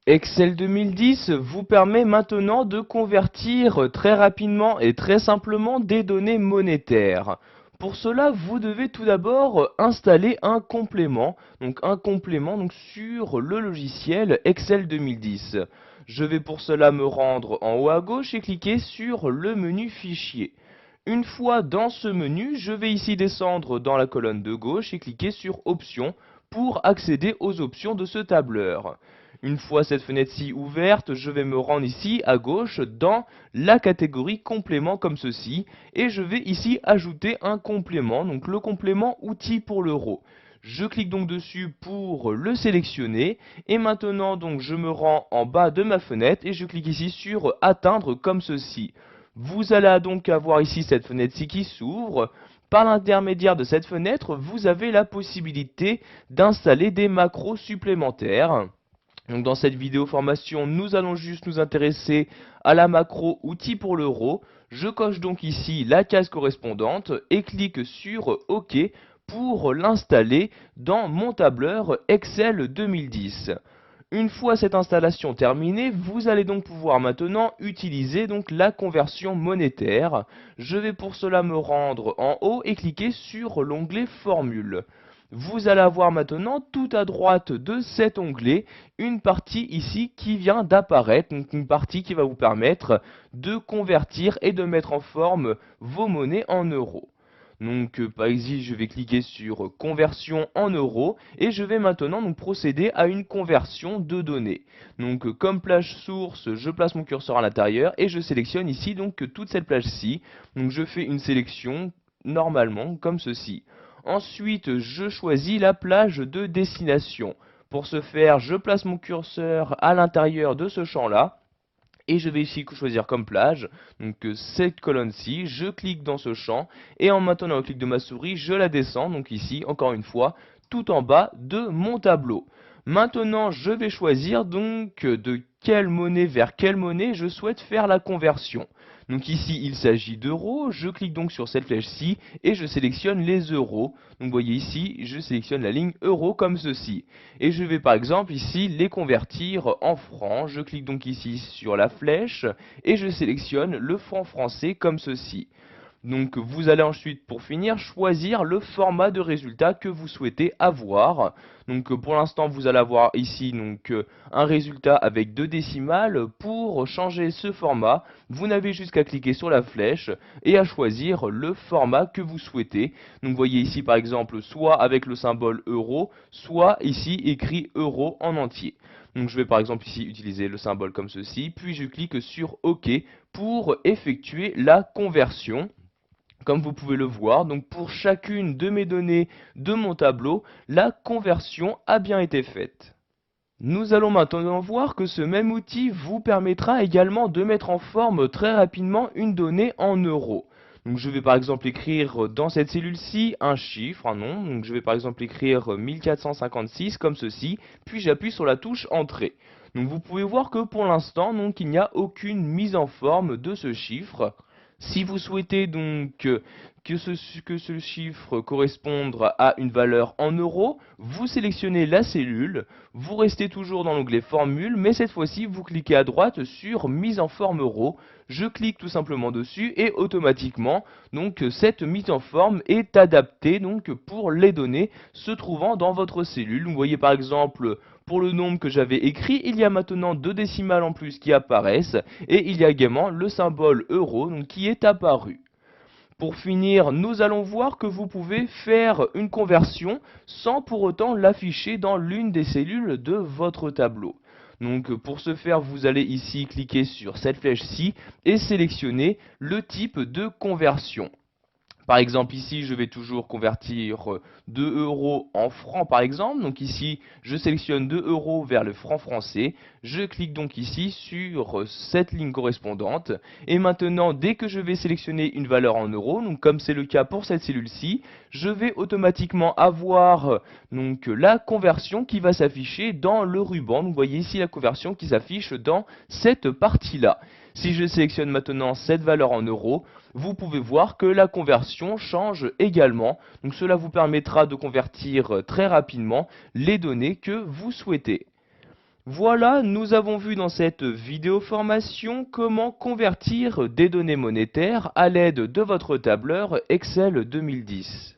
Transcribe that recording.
Excel 2010 vous permet maintenant de convertir très rapidement et très simplement des données monétaires. Pour cela, vous devez tout d'abord installer un complément, sur le logiciel Excel 2010. Je vais pour cela me rendre en haut à gauche et cliquer sur le menu Fichier. Une fois dans ce menu, je vais ici descendre dans la colonne de gauche et cliquer sur Options pour accéder aux options de ce tableur. Une fois cette fenêtre-ci ouverte, je vais me rendre ici à gauche dans la catégorie complément comme ceci et je vais ici ajouter un complément, donc le complément outils pour l'euro. Je clique donc dessus pour le sélectionner et maintenant donc je me rends en bas de ma fenêtre et je clique ici sur atteindre comme ceci. Vous allez donc avoir ici cette fenêtre-ci qui s'ouvre. Par l'intermédiaire de cette fenêtre, vous avez la possibilité d'installer des macros supplémentaires. Donc dans cette vidéo formation, nous allons juste nous intéresser à la macro outils pour l'euro. Je coche donc ici la case correspondante et clique sur OK pour l'installer dans mon tableur Excel 2010. Une fois cette installation terminée, vous allez donc pouvoir maintenant utiliser donc la conversion monétaire. Je vais pour cela me rendre en haut et cliquer sur l'onglet Formule. Vous allez avoir maintenant tout à droite de cet onglet une partie ici qui vient d'apparaître, donc une partie qui va vous permettre de convertir et de mettre en forme vos monnaies en euros. Donc par ici je vais cliquer sur conversion en euros et je vais maintenant donc procéder à une conversion de données. Donc comme plage source, je place mon curseur à l'intérieur et je sélectionne ici donc toute cette plage-ci. Donc je fais une sélection normalement comme ceci. Ensuite, je choisis la plage de destination. Pour ce faire, je place mon curseur à l'intérieur de ce champ-là. Et je vais ici choisir comme plage, donc cette colonne-ci, je clique dans ce champ, et en maintenant le clic de ma souris, je la descends, donc ici, encore une fois, tout en bas de mon tableau. Maintenant, je vais choisir donc de quelle monnaie vers quelle monnaie je souhaite faire la conversion. Donc ici, il s'agit d'euros, je clique donc sur cette flèche-ci et je sélectionne les euros. Donc vous voyez ici, je sélectionne la ligne euros comme ceci. Et je vais par exemple ici les convertir en francs. Je clique donc ici sur la flèche et je sélectionne le franc français comme ceci. Donc vous allez ensuite pour finir choisir le format de résultat que vous souhaitez avoir. Donc pour l'instant vous allez avoir ici un résultat avec 2 décimales. Pour changer ce format, vous n'avez juste qu'à cliquer sur la flèche et à choisir le format que vous souhaitez. Donc vous voyez ici par exemple soit avec le symbole euro, soit ici écrit euro en entier. Donc je vais par exemple ici utiliser le symbole comme ceci, puis je clique sur OK pour effectuer la conversion. Comme vous pouvez le voir, donc pour chacune de mes données de mon tableau, la conversion a bien été faite. Nous allons maintenant voir que ce même outil vous permettra également de mettre en forme très rapidement une donnée en euros. Donc je vais par exemple écrire dans cette cellule-ci un chiffre, un nom. Donc je vais par exemple écrire 1456 comme ceci, puis j'appuie sur la touche Entrée. Donc vous pouvez voir que pour l'instant, il n'y a aucune mise en forme de ce chiffre. Si vous souhaitez donc que ce chiffre corresponde à une valeur en euros, vous sélectionnez la cellule, vous restez toujours dans l'onglet Formule, mais cette fois-ci vous cliquez à droite sur Mise en forme euro. Je clique tout simplement dessus et automatiquement cette mise en forme est adaptée pour les données se trouvant dans votre cellule. Vous voyez par exemple pour le nombre que j'avais écrit, il y a maintenant 2 décimales en plus qui apparaissent et il y a également le symbole euro qui est apparu. Pour finir, nous allons voir que vous pouvez faire une conversion sans pour autant l'afficher dans l'une des cellules de votre tableau. Donc pour ce faire, vous allez ici cliquer sur cette flèche-ci et sélectionner le type de conversion. Par exemple, ici, je vais toujours convertir 2 euros en francs, par exemple. Donc ici, je sélectionne 2 euros vers le franc français. Je clique donc ici sur cette ligne correspondante. Et maintenant, dès que je vais sélectionner une valeur en euros, donc comme c'est le cas pour cette cellule-ci, je vais automatiquement avoir la conversion qui va s'afficher dans le ruban. Donc vous voyez ici la conversion qui s'affiche dans cette partie-là. Si je sélectionne maintenant cette valeur en euros, vous pouvez voir que la conversion change également. Donc cela vous permettra de convertir très rapidement les données que vous souhaitez. Voilà, nous avons vu dans cette vidéo formation comment convertir des données monétaires à l'aide de votre tableur Excel 2010.